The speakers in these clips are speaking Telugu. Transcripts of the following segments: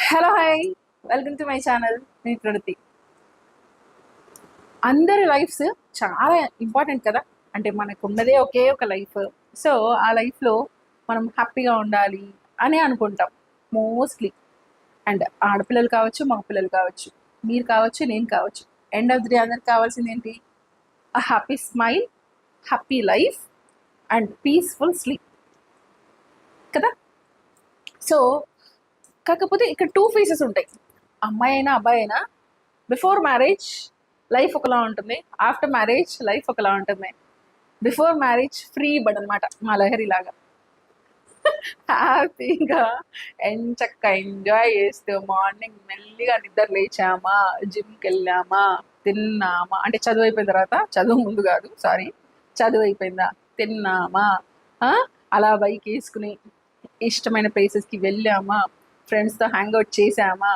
Hello hi, welcome to my channel. నేను ప్రణతి. అందరి లైఫ్స్ చాలా ఇంపార్టెంట్ కదా. అంటే మనకు ఉన్నదే ఒకే ఒక లైఫ్. సో ఆ లైఫ్లో మనం హ్యాపీగా ఉండాలి అని అనుకుంటాం మోస్ట్లీ. అండ్ ఆడపిల్లలు కావచ్చు, మగ పిల్లలు కావచ్చు, మీరు కావచ్చు, నేను కావచ్చు. ఎండ్ ఆఫ్ ది డే అందరికి కావాల్సింది ఏంటి? A happy smile, happy life and peaceful sleep కదా. సో కాకపోతే ఇక్కడ టూ ఫేసెస్ ఉంటాయి. అమ్మాయి అయినా అబ్బాయి అయినా బిఫోర్ మ్యారేజ్ లైఫ్ ఒకలా ఉంటుంది, ఆఫ్టర్ మ్యారేజ్ లైఫ్ ఒకలా ఉంటుంది. బిఫోర్ మ్యారేజ్ ఫ్రీ బడ్ అనమాట, మా లహరి లాగా హ్యాపీగా చక్కగా ఎంజాయ్ చేస్తూ మార్నింగ్ మెల్లిగా నిద్ర లేచామా, జిమ్కి వెళ్ళామా, తిన్నామా, అంటే చదువు అయిపోయిన తర్వాత, చదువు ముందు కాదు సారీ, చదువు అయిపోయిందా, తిన్నామా, అలా బైక్ వేసుకుని ఇష్టమైన ప్లేసెస్కి వెళ్ళామా, ఫ్రెండ్స్తో హ్యాంగ్అవుట్ చేసామా,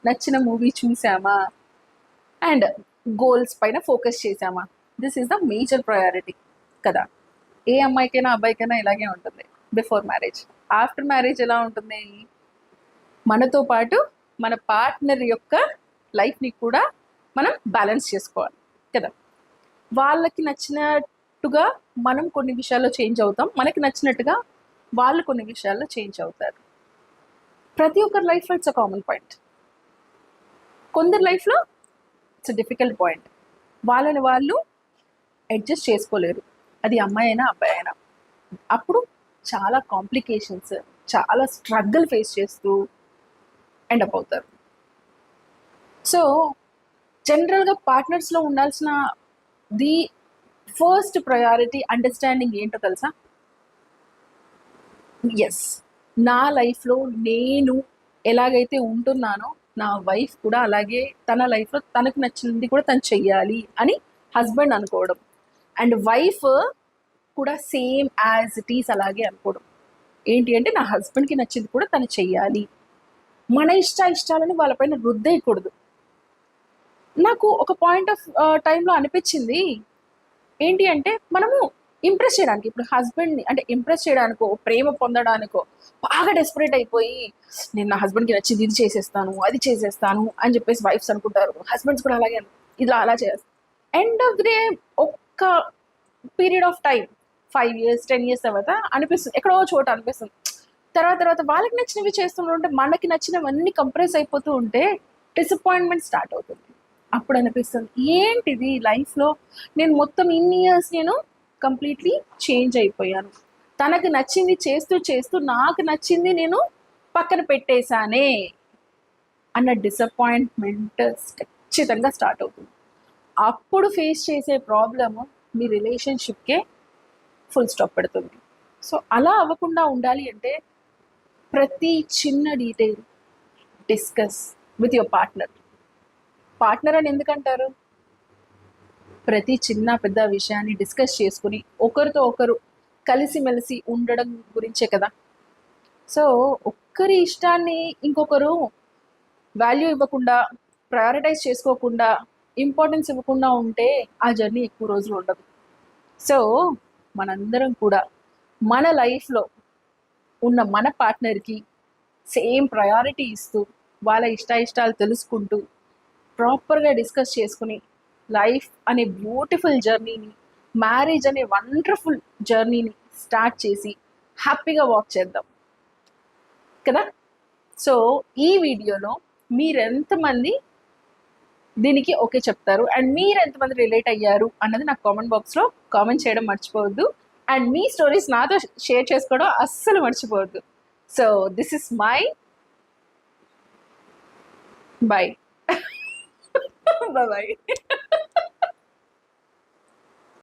నచ్చిన మూవీ చూసామా, అండ్ గోల్స్ పైన ఫోకస్ చేసామా. This is the major priority కదా. ఏ అమ్మాయికైనా అబ్బాయికైనా ఇలాగే ఉంటుంది బిఫోర్ మ్యారేజ్. ఆఫ్టర్ మ్యారేజ్ ఎలా ఉంటుంది? మనతో పాటు మన పార్ట్నర్ యొక్క లైఫ్ని కూడా మనం బ్యాలెన్స్ చేసుకోవాలి కదా. వాళ్ళకి నచ్చినట్టుగా మనం కొన్ని విషయాల్లో చేంజ్ అవుతాం, మనకి నచ్చినట్టుగా వాళ్ళు కొన్ని విషయాల్లో చేంజ్ అవుతారు. ప్రతి ఒక్కరి లైఫ్లో ఇట్స్ అ కామన్ పాయింట్. కొందరి లైఫ్లో ఇట్స్ అ డిఫికల్ట్ పాయింట్. వాళ్ళని వాళ్ళు అడ్జస్ట్ చేసుకోలేరు, అది అమ్మాయి అయినా అబ్బాయి అయినా. అప్పుడు చాలా కాంప్లికేషన్స్, చాలా స్ట్రగుల్ ఫేస్ చేస్తూ ఎండప్ అవుతారు. సో జనరల్గా పార్ట్నర్స్లో ఉండాల్సిన ది ఫస్ట్ ప్రయారిటీ అండర్స్టాండింగ్ ఏంటో తెలుసా? ఎస్, నా లైఫ్లో నేను ఎలాగైతే ఉంటున్నానో నా వైఫ్ కూడా అలాగే తన లైఫ్లో తనకు నచ్చింది కూడా తను చెయ్యాలి అని హస్బెండ్ అనుకోవడం, అండ్ వైఫ్ కూడా సేమ్ యాజ్ ఇట్ ఈస్ అలాగే అనుకోవడం. ఏంటి అంటే నా హస్బెండ్కి నచ్చింది కూడా తను చెయ్యాలి, మన ఇష్టాలని వాళ్ళపైన రుద్దేయకూడదు. నాకు ఒక పాయింట్ ఆఫ్ టైంలో అనిపించింది ఏంటి అంటే, మనము ఇంప్రెస్ చేయడానికి, ఇప్పుడు హస్బెండ్ని అంటే ఇంప్రెస్ చేయడానికో ప్రేమ పొందడానికో బాగా డెస్పరేట్ అయిపోయి నేను నా హస్బెండ్కి నచ్చింది ఇది చేసేస్తాను, అది చేసేస్తాను అని చెప్పేసి వైఫ్స్ అనుకుంటారు. హస్బెండ్స్ కూడా అలాగే ఇలా అలా చేస్తారు. ఎండ్ ఆఫ్ ది డే ఒక్క period of time 5 years 10 years తర్వాత అనిపిస్తుంది, ఎక్కడో చోట అనిపిస్తుంది. తర్వాత వాళ్ళకి నచ్చినవి చేస్తుంటే మనకి నచ్చినవన్నీ కంప్రెస్ అయిపోతూ ఉంటే డిసప్పాయింట్మెంట్ స్టార్ట్ అవుతుంది. అప్పుడు అనిపిస్తుంది ఏంటిది లైఫ్లో, నేను మొత్తం ఇన్ని ఇయర్స్ నేను కంప్లీట్లీ చేంజ్ అయిపోయాను, తనకు నచ్చింది చేస్తూ నాకు నచ్చింది నేను పక్కన పెట్టేశానే అన్న డిసప్పాయింట్మెంట్ ఖచ్చితంగా స్టార్ట్ అవుతుంది. అప్పుడు ఫేస్ చేసే ప్రాబ్లము మీ రిలేషన్షిప్కే ఫుల్ స్టాప్ పెడుతుంది. సో అలా అవ్వకుండా ఉండాలి అంటే ప్రతి చిన్న detail discuss with your partner అని ఎందుకంటారు? ప్రతి చిన్న పెద్ద విషయాన్ని డిస్కస్ చేసుకుని ఒకరితో ఒకరు కలిసిమెలిసి ఉండడం గురించే కదా. సో ఒక్కరి ఇష్టాన్ని ఇంకొకరు వాల్యూ ఇవ్వకుండా, ప్రయారిటైజ్ చేసుకోకుండా, ఇంపార్టెన్స్ ఇవ్వకుండా ఉంటే ఆ జర్నీ ఎక్కువ రోజులు ఉండదు. సో మనందరం కూడా మన లైఫ్లో ఉన్న మన పార్ట్నర్కి సేమ్ ప్రయారిటీ ఇస్తూ, వాళ్ళ ఇష్టాలు తెలుసుకుంటూ, ప్రాపర్గా డిస్కస్ చేసుకుని లైఫ్ అనే బ్యూటిఫుల్ జర్నీని, మ్యారేజ్ అనే వండర్ఫుల్ జర్నీని స్టార్ట్ చేసి హ్యాపీగా వాక్ చేద్దాం కదా. సో ఈ వీడియోలో మీరెంతమంది దీనికి ఓకే చెప్తారు అండ్ మీరు ఎంతమంది రిలేట్ అయ్యారు అన్నది నాకు కామెంట్ బాక్స్లో కామెంట్ చేయడం మర్చిపోవద్దు. అండ్ మీ స్టోరీస్ నాతో షేర్ చేసుకోవడం అస్సలు మర్చిపోవద్దు. So this is my by. Bye bye.